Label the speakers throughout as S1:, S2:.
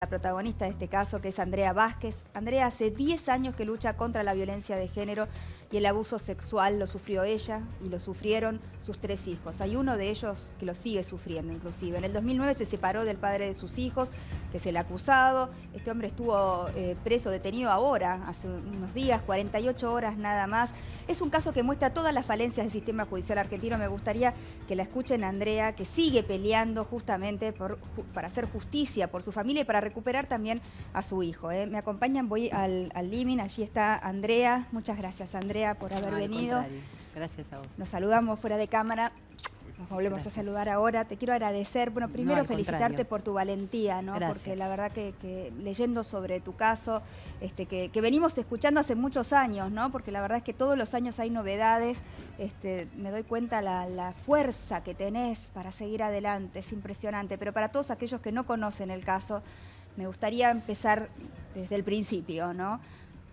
S1: La protagonista de este caso, que es Andrea Vázquez. Andrea hace 10 años que lucha contra la violencia de género y el abuso sexual. Lo sufrió ella y lo sufrieron sus 3 hijos. Hay uno de ellos que lo sigue sufriendo inclusive. En el 2009 se separó del padre de sus hijos, que es el acusado. Este hombre estuvo preso, detenido ahora, hace unos días, 48 horas nada más. Es un caso que muestra todas las falencias del sistema judicial argentino. Me gustaría que la escuchen a Andrea, que sigue peleando justamente para hacer justicia por su familia y para recuperar también a su hijo. Me acompañan, voy al living, allí está Andrea. Muchas gracias, Andrea, por haber venido.
S2: Contrario. Gracias a vos.
S1: Nos saludamos fuera de cámara. Nos volvemos a saludar ahora. Te quiero agradecer, bueno, primero felicitarte por tu valentía, ¿no?
S2: Gracias.
S1: Porque la verdad que leyendo sobre tu caso, que venimos escuchando hace muchos años, ¿no? Porque la verdad es que todos los años hay novedades. Me doy cuenta la fuerza que tenés para seguir adelante, es impresionante. Pero para todos aquellos que no conocen el caso, me gustaría empezar desde el principio, ¿no?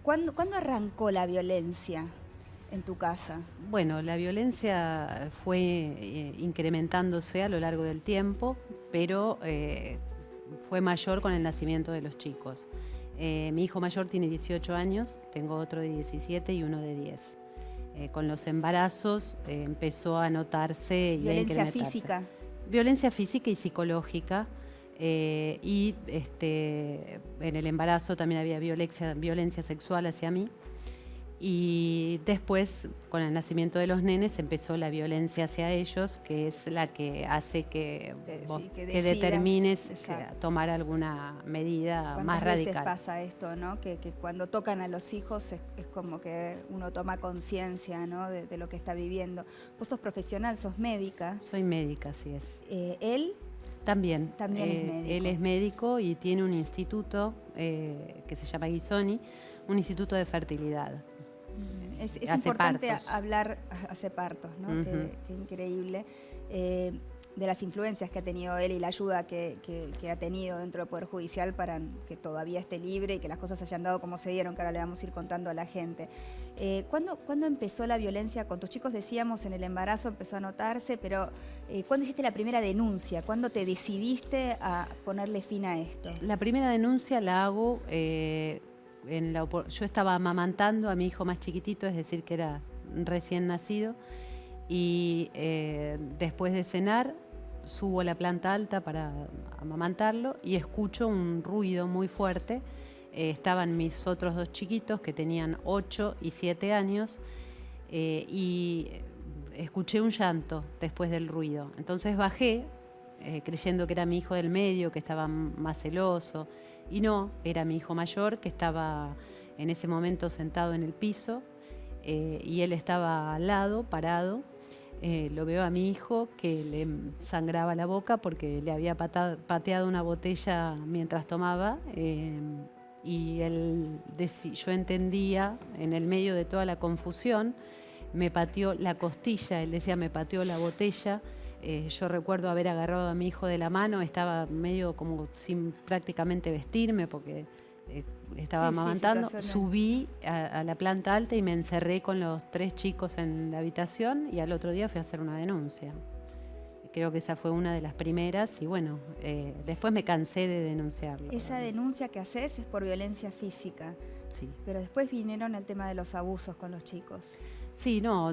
S1: ¿Cuándo arrancó la violencia en tu casa?
S2: Bueno, la violencia fue incrementándose a lo largo del tiempo, pero fue mayor con el nacimiento de los chicos. Mi hijo mayor tiene 18 años, tengo otro de 17 y uno de 10. Con los embarazos empezó a notarse y a incrementarse.
S1: ¿Violencia física?
S2: Violencia física y psicológica. Y en el embarazo también había violencia sexual hacia mí. Y después, con el nacimiento de los nenes, empezó la violencia hacia ellos, que es la que hace que determines tomar alguna medida más radical.
S1: ¿Cuántas veces pasa esto, no? Que cuando tocan a los hijos es como que uno toma conciencia, ¿no? de lo que está viviendo. Vos sos profesional, sos médica.
S2: Soy médica, así es.
S1: ¿Él?
S2: También
S1: es médico.
S2: Él es médico y tiene un instituto que se llama Guisoni, un instituto de fertilidad.
S1: Es importante hablar, hace partos, ¿no? Qué increíble. De las influencias que ha tenido él y la ayuda que ha tenido dentro del Poder Judicial para que todavía esté libre y que las cosas se hayan dado como se dieron, que ahora le vamos a ir contando a la gente. ¿Cuándo empezó la violencia con tus chicos? Decíamos, en el embarazo empezó a notarse, pero ¿cuándo hiciste la primera denuncia? ¿Cuándo te decidiste a ponerle fin a esto?
S2: La primera denuncia la hago, yo estaba amamantando a mi hijo más chiquitito, es decir, que era recién nacido, y después de cenar subo a la planta alta para amamantarlo y escucho un ruido muy fuerte. Estaban mis otros 2 chiquitos que tenían 8 y 7 años y escuché un llanto después del ruido. Entonces bajé creyendo que era mi hijo del medio, que estaba más celoso, y no, era mi hijo mayor que estaba en ese momento sentado en el piso y él estaba al lado, parado. Lo veo a mi hijo que le sangraba la boca porque le había pateado una botella mientras tomaba y yo entendía, en el medio de toda la confusión, me pateó la costilla, él decía me pateó la botella. Yo recuerdo haber agarrado a mi hijo de la mano, estaba medio como sin prácticamente vestirme porque estaba amamantando. Subí a la planta alta y me encerré con los 3 chicos en la habitación y al otro día fui a hacer una denuncia. Creo que esa fue una de las primeras y bueno, después me cansé de denunciarlo.
S1: Esa denuncia que haces es por violencia física.
S2: Sí.
S1: Pero después vinieron el tema de los abusos con los chicos.
S2: Sí, no,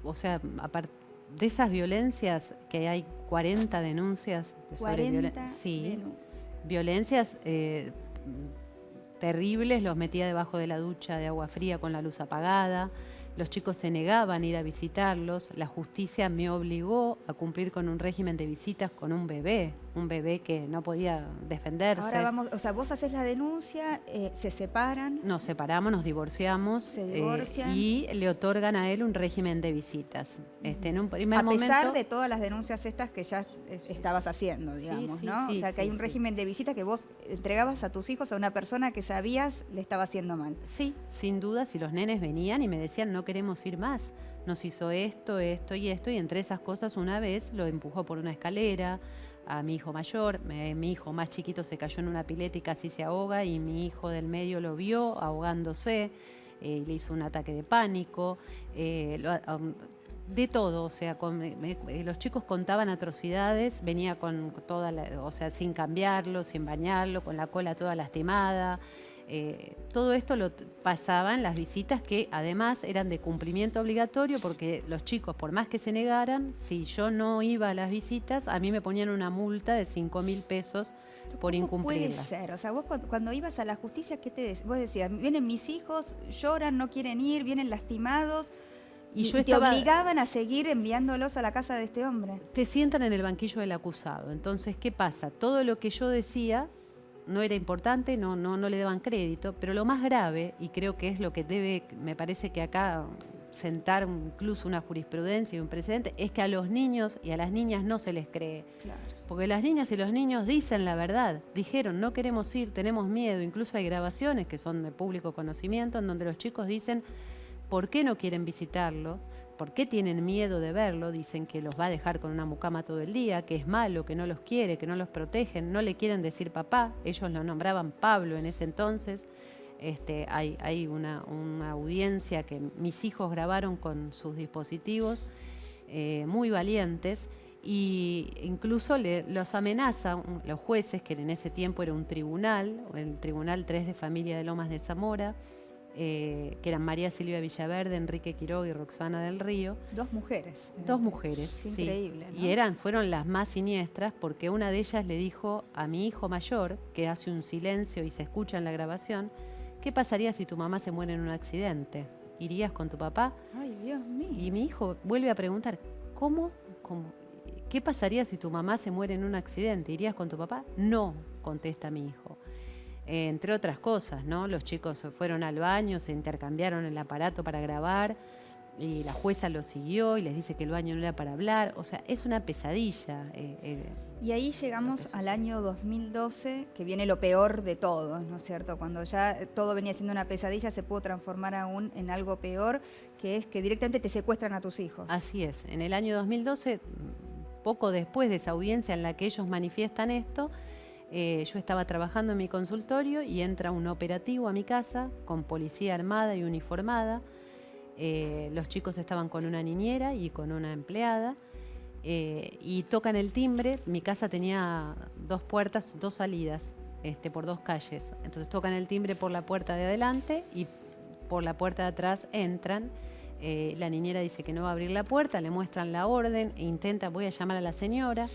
S2: o sea, aparte de esas violencias, que hay 40 denuncias sobre violencia. Sí, violencias terribles, los metía debajo de la ducha de agua fría con la luz apagada. Los chicos se negaban a ir a visitarlos. La justicia me obligó a cumplir con un régimen de visitas con un bebé que no podía defenderse.
S1: Ahora vamos, o sea, vos haces la denuncia, se separan.
S2: Nos separamos, nos divorciamos.
S1: Se divorcian.
S2: Y le otorgan a él un régimen de visitas. En un primer momento,
S1: a pesar de todas las denuncias estas que ya estabas haciendo, digamos, ¿no?
S2: Sí,
S1: o sea, que hay un régimen de visita que vos entregabas a tus hijos a una persona que sabías le estaba haciendo mal.
S2: Sí, sin duda, si los nenes venían y me decían no queremos ir más, nos hizo esto, esto y esto, y entre esas cosas una vez lo empujó por una escalera a mi hijo mayor. Mi hijo más chiquito se cayó en una pileta y casi se ahoga, y mi hijo del medio lo vio ahogándose, le hizo un ataque de pánico. De todo, o sea, los chicos contaban atrocidades, venía con o sea, sin cambiarlo, sin bañarlo, con la cola toda lastimada. Todo esto lo pasaba en las visitas, que además eran de cumplimiento obligatorio, porque los chicos, por más que se negaran, si yo no iba a las visitas, a mí me ponían una multa de 5.000 pesos por incumplirlas.
S1: Puede ser, o sea, vos cuando ibas a la justicia, vos decías, vienen mis hijos, lloran, no quieren ir, vienen lastimados, y te obligaban a seguir enviándolos a la casa de este hombre.
S2: Te sientan en el banquillo del acusado. Entonces, ¿qué pasa? Todo lo que yo decía no era importante, no le daban crédito, pero lo más grave, y creo que es lo que me parece que acá sentar incluso una jurisprudencia y un precedente, es que a los niños y a las niñas no se les cree.
S1: Claro.
S2: Porque las niñas y los niños dicen la verdad, dijeron, no queremos ir, tenemos miedo. Incluso hay grabaciones que son de público conocimiento en donde los chicos dicen por qué no quieren visitarlo, por qué tienen miedo de verlo. Dicen que los va a dejar con una mucama todo el día, que es malo, que no los quiere, que no los protegen, no le quieren decir papá. Ellos lo nombraban Pablo en ese entonces. Hay una audiencia que mis hijos grabaron con sus dispositivos, muy valientes, y incluso los amenazan los jueces, que en ese tiempo era un tribunal, el Tribunal 3 de Familia de Lomas de Zamora, que eran María Silvia Villaverde, Enrique Quiroga y Roxana del Río.
S1: Dos mujeres.
S2: Dos mujeres, sí.
S1: Increíble, ¿no?
S2: Y fueron las más siniestras, porque una de ellas le dijo a mi hijo mayor, que hace un silencio y se escucha en la grabación, ¿qué pasaría si tu mamá se muere en un accidente? ¿Irías con tu papá?
S1: Ay, Dios mío.
S2: Y mi hijo vuelve a preguntar, ¿cómo? ¿Qué pasaría si tu mamá se muere en un accidente? ¿Irías con tu papá? No, contesta mi hijo. Entre otras cosas, ¿no? Los chicos fueron al baño, se intercambiaron el aparato para grabar, y la jueza lo siguió y les dice que el baño no era para hablar. O sea, es una pesadilla.
S1: Y ahí llegamos al año 2012, que viene lo peor de todo, ¿no es cierto? Cuando ya todo venía siendo una pesadilla, se pudo transformar aún en algo peor, que es que directamente te secuestran a tus hijos.
S2: Así es. En el año 2012, poco después de esa audiencia en la que ellos manifiestan esto, yo estaba trabajando en mi consultorio y entra un operativo a mi casa con policía armada y uniformada. Los chicos estaban con una niñera y con una empleada, y tocan el timbre. Mi casa tenía 2 puertas, 2 salidas, por 2 calles. Entonces tocan el timbre por la puerta de adelante y por la puerta de atrás entran. La niñera dice que no va a abrir la puerta, le muestran la orden, voy a llamar a la señora.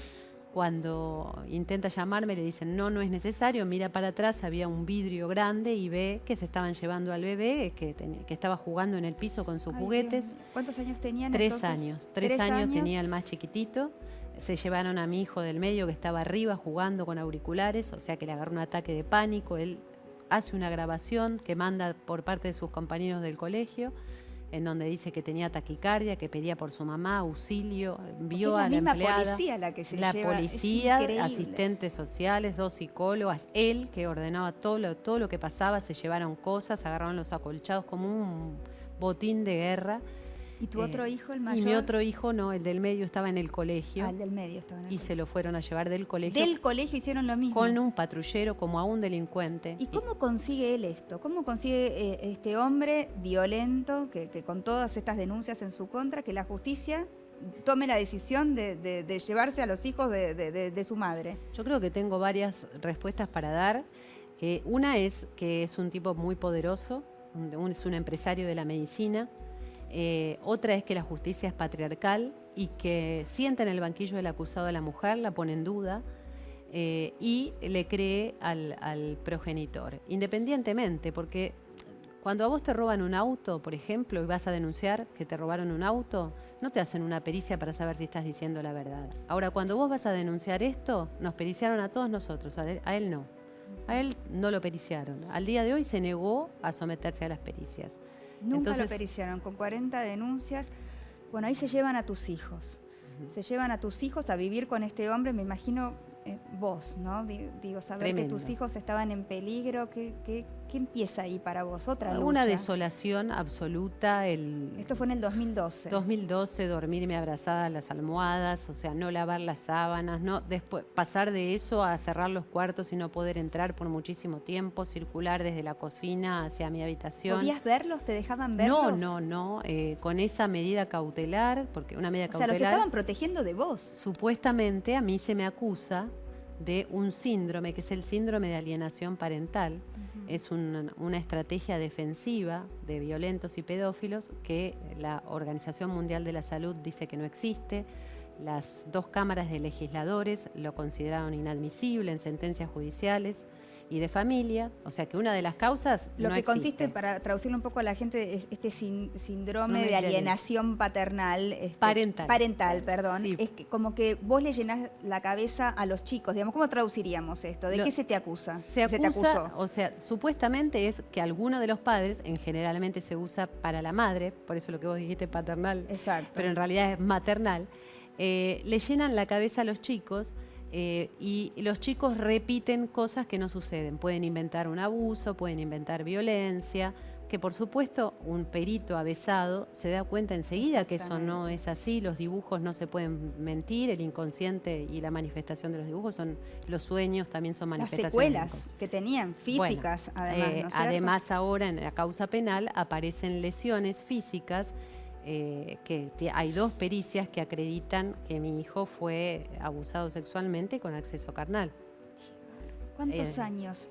S2: Cuando intenta llamarme le dicen no es necesario, mira para atrás, había un vidrio grande y ve que se estaban llevando al bebé, que estaba jugando en el piso con sus juguetes.
S1: ¿Cuántos años tenían?
S2: 3 años. 3 años tenía el más chiquitito. Se llevaron a mi hijo del medio, que estaba arriba jugando con auriculares, o sea que le agarró un ataque de pánico. Él hace una grabación que manda por parte de sus compañeros del colegio, en donde dice que tenía taquicardia, que pedía por su mamá auxilio, vio a la empleada,
S1: policía la que se
S2: la
S1: lleva,
S2: policía, asistentes sociales, 2 psicólogas, él que ordenaba todo lo que pasaba, se llevaron cosas, agarraron los acolchados como un botín de guerra.
S1: ¿Y tu otro hijo, el mayor?
S2: Y mi otro hijo no, el del medio estaba en el colegio.
S1: El del medio estaba en el
S2: colegio. Y se lo fueron a llevar del colegio.
S1: ¿Del colegio hicieron lo mismo?
S2: Con un patrullero, como a un delincuente.
S1: ¿Y cómo consigue él esto? ¿Cómo consigue este hombre violento, que con todas estas denuncias en su contra, que la justicia tome la decisión de llevarse a los hijos de su madre?
S2: Yo creo que tengo varias respuestas para dar. Una es que es un tipo muy poderoso, es un empresario de la medicina. Otra es que la justicia es patriarcal y que sienta en el banquillo del acusado a la mujer, la pone en duda, y le cree al progenitor, independientemente, porque cuando a vos te roban un auto, por ejemplo, y vas a denunciar que te robaron un auto, no te hacen una pericia para saber si estás diciendo la verdad. Ahora, cuando vos vas a denunciar esto, nos periciaron a todos nosotros, a él no. A él no lo periciaron. Al día de hoy se negó a someterse a las pericias.
S1: Nunca lo periciaron, con 40 denuncias. Bueno, ahí se llevan a tus hijos. Se llevan a tus hijos a vivir con este hombre, me imagino, vos, ¿no? Digo, saber
S2: Tremendo.
S1: que tus hijos estaban en peligro, ¿qué empieza ahí para vos? Otra lucha.
S2: Una desolación absoluta.
S1: Esto fue en el 2012.
S2: 2012, dormirme abrazada a las almohadas, o sea, no lavar las sábanas, no después pasar de eso a cerrar los cuartos y no poder entrar por muchísimo tiempo, circular desde la cocina hacia mi habitación.
S1: ¿Podías verlos? ¿Te dejaban verlos?
S2: No, con esa medida cautelar, porque una medida cautelar...
S1: O sea, los estaban protegiendo de vos.
S2: Supuestamente a mí se me acusa de un síndrome, que es el síndrome de alienación parental. Es una estrategia defensiva de violentos y pedófilos que la Organización Mundial de la Salud dice que no existe. Las 2 cámaras de legisladores lo consideraron inadmisible en sentencias judiciales y de familia, o sea que una de las causas
S1: Lo
S2: no
S1: que
S2: existe.
S1: consiste, para traducirlo un poco a la gente, es este síndrome de alienación paternal, parental, perdón,
S2: Sí.
S1: es que como que vos le llenás la cabeza a los chicos, digamos, ¿cómo traduciríamos esto? ¿De qué se te acusa?
S2: Se
S1: te acusó?
S2: acusa, o sea, supuestamente es que alguno de los padres, generalmente se usa para la madre, por eso lo que vos dijiste paternal,
S1: Exacto.
S2: pero en realidad es maternal, le llenan la cabeza a los chicos. Y los chicos repiten cosas que no suceden. Pueden inventar un abuso, pueden inventar violencia, que por supuesto un perito avesado se da cuenta enseguida que eso no es así. Los dibujos no se pueden mentir, el inconsciente y la manifestación de los dibujos son los sueños, también son manifestaciones.
S1: Las secuelas que tenían, físicas,
S2: Bueno,
S1: además, ¿no es cierto?
S2: además ahora en la causa penal aparecen lesiones físicas. Hay 2 pericias que acreditan que mi hijo fue abusado sexualmente con acceso carnal.
S1: ¿Cuántos años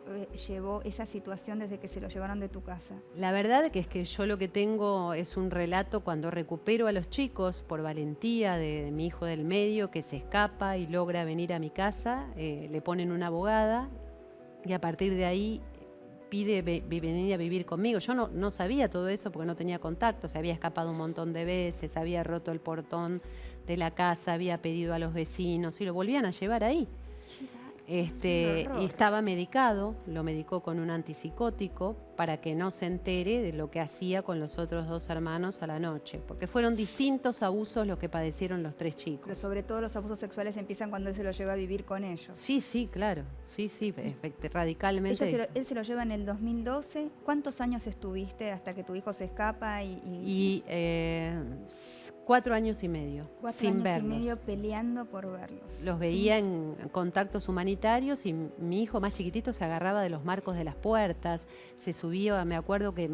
S1: llevó esa situación desde que se lo llevaron de tu casa?
S2: La verdad que es que yo lo que tengo es un relato cuando recupero a los chicos por valentía de mi hijo del medio, que se escapa y logra venir a mi casa, le ponen una abogada y a partir de ahí pide venir a vivir conmigo. Yo no sabía todo eso porque no tenía contacto, se había escapado un montón de veces, había roto el portón de la casa, había pedido a los vecinos y lo volvían a llevar ahí. Y estaba medicado, lo medicó con un antipsicótico para que no se entere de lo que hacía con los otros 2 hermanos a la noche, porque fueron distintos abusos los que padecieron los 3 chicos.
S1: Pero sobre todo los abusos sexuales empiezan cuando él se lo lleva a vivir con ellos.
S2: Sí, claro, radicalmente.
S1: Él se lo lleva en el 2012. ¿Cuántos años estuviste hasta que tu hijo se escapa?
S2: 4 años y medio,
S1: 4
S2: sin
S1: años
S2: verlos.
S1: y medio peleando por verlos.
S2: Los veía en contactos humanitarios y mi hijo más chiquitito se agarraba de los marcos de las puertas, se subía, me acuerdo que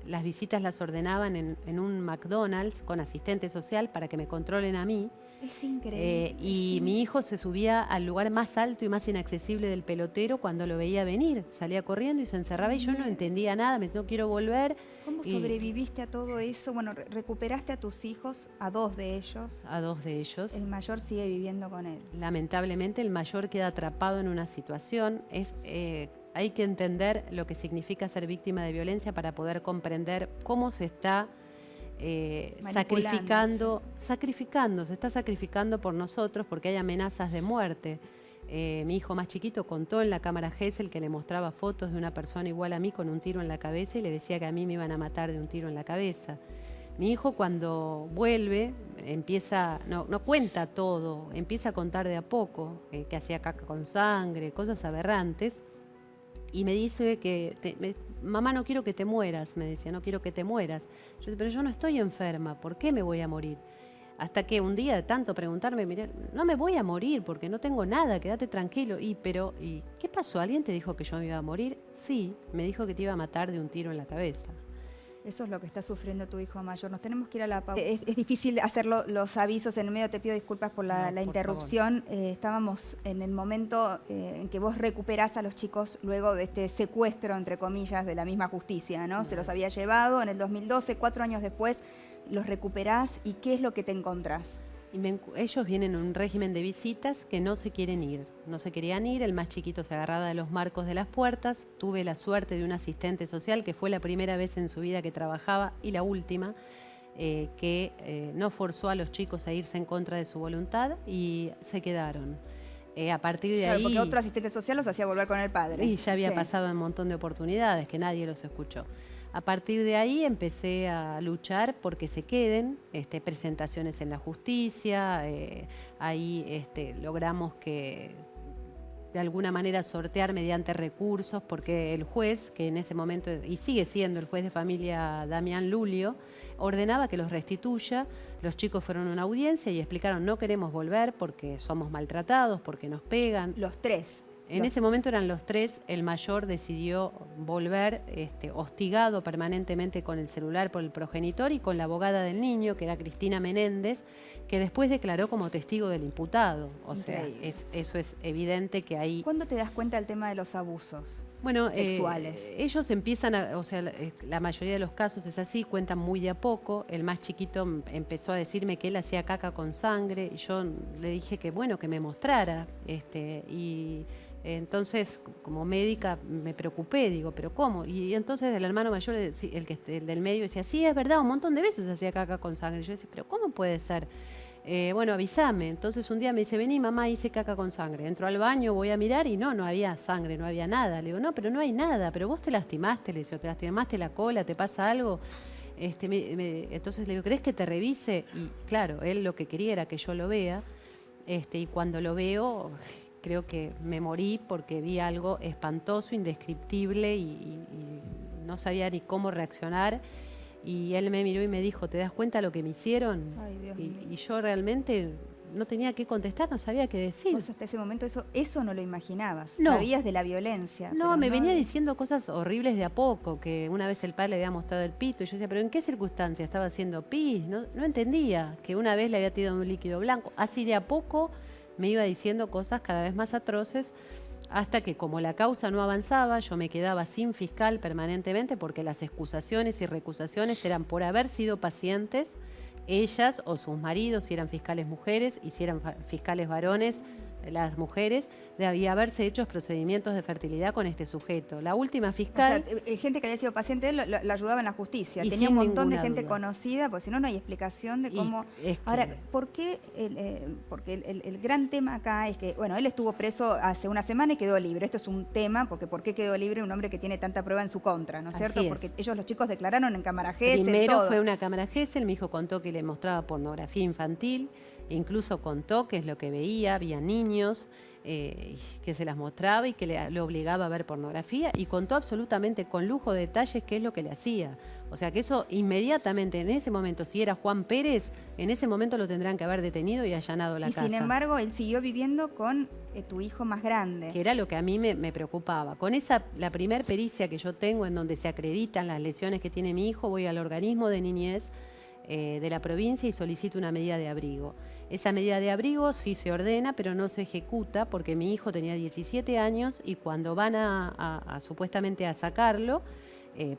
S2: las visitas las ordenaban en un McDonald's con asistente social para que me controlen a mí.
S1: Es increíble.
S2: Mi hijo se subía al lugar más alto y más inaccesible del pelotero cuando lo veía venir. Salía corriendo y se encerraba y yo no entendía nada, me decía, no quiero volver.
S1: ¿Cómo sobreviviste a todo eso? Bueno, recuperaste a tus hijos, a 2 de ellos.
S2: A 2 de ellos.
S1: El mayor sigue viviendo con él.
S2: Lamentablemente el mayor queda atrapado en una situación. Hay que entender lo que significa ser víctima de violencia para poder comprender cómo se está se está sacrificando por nosotros porque hay amenazas de muerte. Mi hijo más chiquito contó en la cámara Gesell que le mostraba fotos de una persona igual a mí con un tiro en la cabeza y le decía que a mí me iban a matar de un tiro en la cabeza. Mi hijo cuando vuelve no cuenta todo, empieza a contar de a poco, que hacía caca con sangre, cosas aberrantes. Y me dice que, mamá, no quiero que te mueras, me decía, no quiero que te mueras. Yo decía, pero yo no estoy enferma, ¿por qué me voy a morir? Hasta que un día de tanto preguntarme, miré, no me voy a morir porque no tengo nada, quédate tranquilo. ¿Y qué pasó? ¿Alguien te dijo que yo me iba a morir? Sí, me dijo que te iba a matar de un tiro en la cabeza.
S1: Eso es lo que está sufriendo tu hijo mayor. Nos tenemos que ir a la pausa. Es difícil hacer los avisos en el medio. Te pido disculpas por la interrupción. Estábamos en el momento en que vos recuperás a los chicos luego de este secuestro, entre comillas, de la misma justicia, ¿no? Se los había llevado en el 2012, 4 años después los recuperás. ¿Y qué es lo que te encontrás?
S2: Ellos vienen en un régimen de visitas que no se quieren ir. No se querían ir, el más chiquito se agarraba de los marcos de las puertas. Tuve la suerte de un asistente social, que fue la primera vez en su vida que trabajaba y la última, que no forzó a los chicos a irse en contra de su voluntad y se quedaron. A partir de ahí...
S1: Porque otro asistente social los hacía volver con el padre.
S2: Y ya había pasado un montón de oportunidades que nadie los escuchó. A partir de ahí empecé a luchar porque se queden, presentaciones en la justicia, ahí logramos que de alguna manera sortear mediante recursos, porque el juez, que en ese momento, y sigue siendo el juez de familia Damián Lulio, ordenaba que los restituya. Los chicos fueron a una audiencia y explicaron: no queremos volver porque somos maltratados, porque nos pegan.
S1: Los tres.
S2: En ese momento eran los tres. El mayor decidió volver, hostigado permanentemente con el celular por el progenitor y con la abogada del niño, que era Cristina Menéndez, que después declaró como testigo del imputado. O sea, eso es evidente que ahí...
S1: ¿Cuándo te das cuenta del tema de los abusos?
S2: Bueno,
S1: sexuales.
S2: Ellos empiezan o sea, la mayoría de los casos es así, cuentan muy de a poco. El más chiquito empezó a decirme que él hacía caca con sangre y yo le dije que bueno, que me mostrara, y entonces como médica me preocupé, digo, ¿pero cómo? Y entonces el hermano mayor, el del medio, decía: sí, es verdad, un montón de veces hacía caca con sangre. Y yo decía: ¿pero cómo puede ser? Bueno, avísame. Entonces un día me dice: vení, mamá, hice caca con sangre. Entro al baño, voy a mirar y no había sangre, no había nada. Le digo: no, pero no hay nada, pero vos te lastimaste, le digo, te lastimaste la cola, ¿te pasa algo? Entonces le digo: ¿querés que te revise? Y claro, él lo que quería era que yo lo vea, y cuando lo veo, creo que me morí porque vi algo espantoso, indescriptible, y no sabía ni cómo reaccionar. Y él me miró y me dijo: ¿te das cuenta lo que me hicieron?
S1: Ay, Dios mío.
S2: Y yo realmente no tenía qué contestar, no sabía qué decir.
S1: Vos hasta ese momento eso no lo imaginabas.
S2: No.
S1: Sabías de la violencia.
S2: No, me venía diciendo cosas horribles de a poco, que una vez el padre le había mostrado el pito y yo decía: ¿pero en qué circunstancia estaba haciendo pis? No entendía, que una vez le había tirado un líquido blanco. Así de a poco me iba diciendo cosas cada vez más atroces, hasta que, como la causa no avanzaba, yo me quedaba sin fiscal permanentemente, porque las excusaciones y recusaciones eran por haber sido pacientes, ellas o sus maridos, si eran fiscales mujeres, y si eran fiscales varones, las mujeres, debía haberse hecho procedimientos de fertilidad con este sujeto. La última fiscal...
S1: O sea, gente que había sido paciente lo ayudaba en la justicia.
S2: Y
S1: tenía un montón de gente
S2: duda
S1: conocida, porque si no, no hay explicación de cómo... Ahora, ¿por qué? Porque el gran tema acá es que, bueno, él estuvo preso hace una semana y quedó libre. Esto es un tema, porque ¿por qué quedó libre un hombre que tiene tanta prueba en su contra? ¿No es cierto? Porque ellos, los chicos, declararon en cámara Gesell.
S2: Primero fue una cámara Gesell, mi hijo contó que le mostraba pornografía infantil, incluso contó qué es lo que veía, había niños, que se las mostraba y que le obligaba a ver pornografía, y contó absolutamente con lujo de detalles qué es lo que le hacía. O sea que eso inmediatamente, en ese momento, si era Juan Pérez, en ese momento lo tendrán que haber detenido y allanado la casa.
S1: Y sin embargo, él siguió viviendo con tu hijo más grande.
S2: Que era lo que a mí me preocupaba. Con la primer pericia que yo tengo, en donde se acreditan las lesiones que tiene mi hijo, voy al organismo de niñez de la provincia y solicito una medida de abrigo. Esa medida de abrigo sí se ordena, pero no se ejecuta, porque mi hijo tenía 17 años y cuando van supuestamente a sacarlo,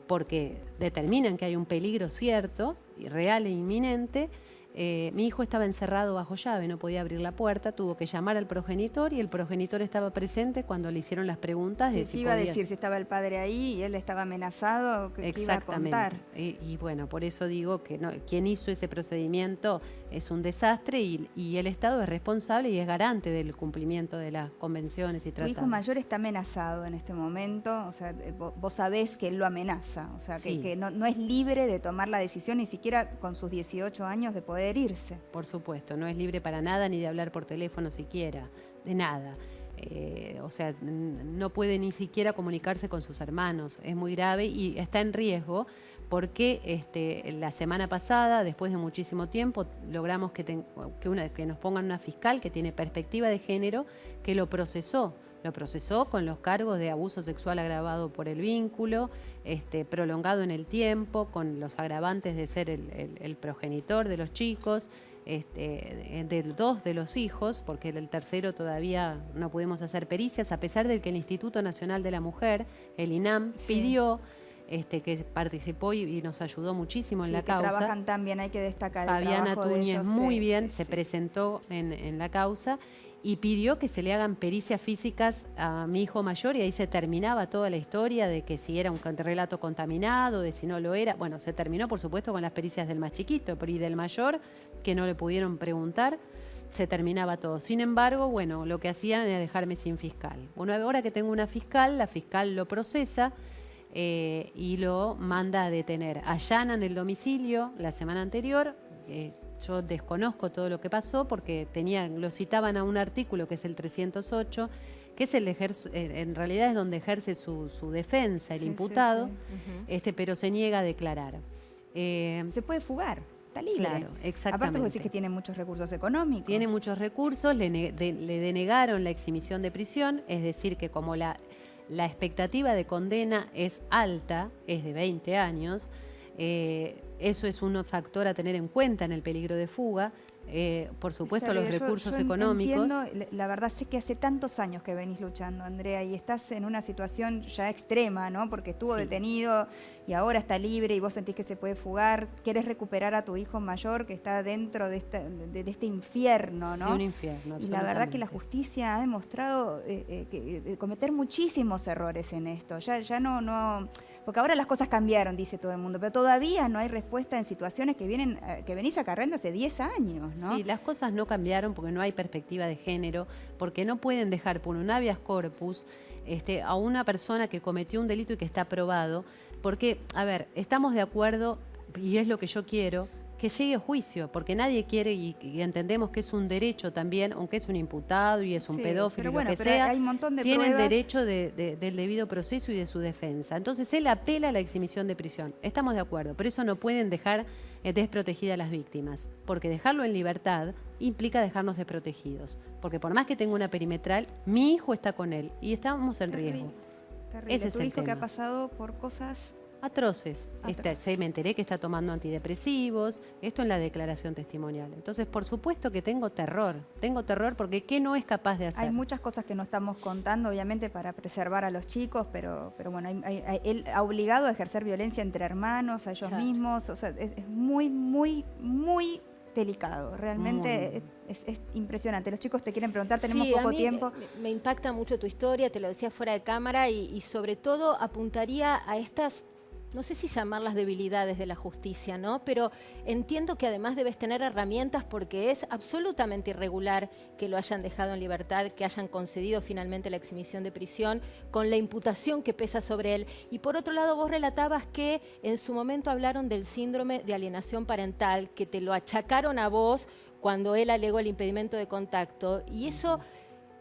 S2: porque determinan que hay un peligro cierto, real e inminente, mi hijo estaba encerrado bajo llave, no podía abrir la puerta, tuvo que llamar al progenitor y el progenitor estaba presente cuando le hicieron las preguntas de si
S1: iba a decir si estaba el padre ahí y él estaba amenazado, que iba a contar.
S2: Y bueno, por eso digo que quien hizo ese procedimiento es un desastre y el Estado es responsable y es garante del cumplimiento de las convenciones y tratados.
S1: Tu hijo mayor está amenazado en este momento, o sea, vos sabés que él lo amenaza, o sea,
S2: sí,
S1: que no es libre de tomar la decisión, ni siquiera con sus 18 años, de poder irse.
S2: Por supuesto, no es libre para nada, ni de hablar por teléfono siquiera, de nada. O sea, no puede ni siquiera comunicarse con sus hermanos, es muy grave y está en riesgo porque la semana pasada, después de muchísimo tiempo, logramos que nos pongan una fiscal que tiene perspectiva de género, que lo procesó con los cargos de abuso sexual agravado por el vínculo, prolongado en el tiempo, con los agravantes de ser el progenitor de los chicos, de dos de los hijos, porque el tercero todavía no pudimos hacer pericias, a pesar de que el Instituto Nacional de la Mujer, el INAM, sí, pidió, que participó y nos ayudó muchísimo en la causa.
S1: Trabajan tan bien, hay que destacar el
S2: Fabiana
S1: trabajo de
S2: Túñez
S1: ellos,
S2: muy bien, se presentó en la causa y pidió que se le hagan pericias físicas a mi hijo mayor, y ahí se terminaba toda la historia de que si era un relato contaminado, de si no lo era. Bueno, se terminó por supuesto con las pericias del más chiquito, pero y del mayor, que no le pudieron preguntar, se terminaba todo. Sin embargo, bueno, lo que hacían era dejarme sin fiscal. Bueno, ahora que tengo una fiscal, la fiscal lo procesa, y lo manda a detener. Allanan el domicilio la semana anterior. Yo desconozco todo lo que pasó porque lo citaban a un artículo que es el 308, que es en realidad es donde ejerce su defensa, el imputado, pero se niega a declarar.
S1: Se puede fugar. Está libre.
S2: Claro, exactamente.
S1: Aparte vos decís que tiene muchos recursos económicos.
S2: Tiene muchos recursos, le denegaron la exhibición de prisión, es decir, que como la expectativa de condena es alta, es de 20 años, eso es un factor a tener en cuenta en el peligro de fuga. Por supuesto, los recursos económicos.
S1: Entiendo, la verdad sé que hace tantos años que venís luchando, Andrea, y estás en una situación ya extrema, ¿no? Porque estuvo detenido y ahora está libre y vos sentís que se puede fugar. Querés recuperar a tu hijo mayor que está dentro de este infierno, ¿no?
S2: De un infierno,
S1: y la verdad que la justicia ha demostrado cometer muchísimos errores en esto. Ya no... Porque ahora las cosas cambiaron, dice todo el mundo, pero todavía no hay respuesta en situaciones que venís acarreando hace 10 años, ¿no?
S2: Sí, las cosas no cambiaron porque no hay perspectiva de género, porque no pueden dejar por un habeas corpus a una persona que cometió un delito y que está probado, porque, a ver, estamos de acuerdo, y es lo que yo quiero, que llegue a juicio, porque nadie quiere, y entendemos que es un derecho también, aunque es un imputado y es un pedófilo,
S1: pero
S2: lo que sea,
S1: hay un montón de
S2: tiene el
S1: pruebas.
S2: derecho del debido proceso y de su defensa. Entonces él apela a la exhibición de prisión. Estamos de acuerdo, pero eso no pueden dejar desprotegidas a las víctimas, porque dejarlo en libertad implica dejarnos desprotegidos, porque por más que tenga una perimetral, mi hijo está con él y estamos en riesgo.
S1: Terrible.
S2: Ese es
S1: Tu
S2: el
S1: hijo
S2: tema.
S1: que ha pasado por cosas...
S2: Atroces. Me enteré que está tomando antidepresivos, esto en la declaración testimonial. Entonces, por supuesto que tengo terror porque ¿qué no es capaz de hacer?
S1: Hay muchas cosas que no estamos contando, obviamente, para preservar a los chicos, pero bueno, él ha obligado a ejercer violencia entre hermanos, a ellos mismos, o sea, es muy, muy, muy delicado, realmente es impresionante. Los chicos te quieren preguntar, tenemos poco tiempo.
S3: Me impacta mucho tu historia, te lo decía fuera de cámara, y sobre todo apuntaría a estas... No sé si llamarlas debilidades de la justicia, ¿no? Pero entiendo que además debes tener herramientas porque es absolutamente irregular que lo hayan dejado en libertad, que hayan concedido finalmente la exhibición de prisión con la imputación que pesa sobre él. Y por otro lado, vos relatabas que en su momento hablaron del síndrome de alienación parental, que te lo achacaron a vos cuando él alegó el impedimento de contacto. Y eso...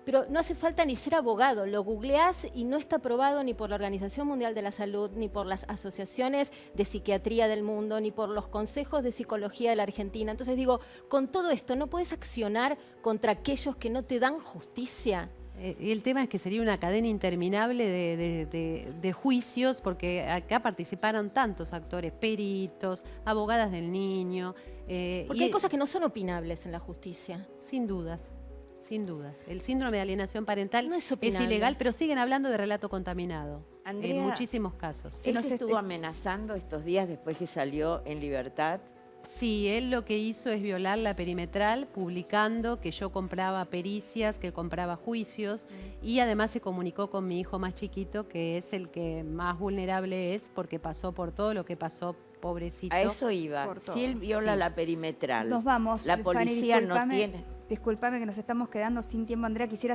S3: Pero no hace falta ni ser abogado, lo googleás y no está aprobado ni por la Organización Mundial de la Salud, ni por las asociaciones de psiquiatría del mundo, ni por los consejos de psicología de la Argentina. Entonces digo, con todo esto, ¿no puedes accionar contra aquellos que no te dan justicia?
S2: Y el tema es que sería una cadena interminable de juicios, porque acá participaron tantos actores, peritos, abogadas del niño.
S3: Porque hay cosas que no son opinables en la justicia.
S2: Sin dudas. Sin dudas. El síndrome de alienación parental
S3: no es
S2: ilegal, pero siguen hablando de relato contaminado.
S4: Andrea,
S2: en muchísimos casos.
S4: ¿Él se estuvo amenazando estos días después que salió en libertad?
S2: Sí, él lo que hizo es violar la perimetral publicando que yo compraba pericias, que compraba juicios y además se comunicó con mi hijo más chiquito, que es el que más vulnerable es porque pasó por todo lo que pasó, pobrecito.
S4: A eso iba. Si él viola la perimetral,
S1: nos vamos.
S4: la policía
S1: Fanny,
S4: no tiene...
S1: Discúlpame que nos estamos quedando sin tiempo, Andrea. Quisiera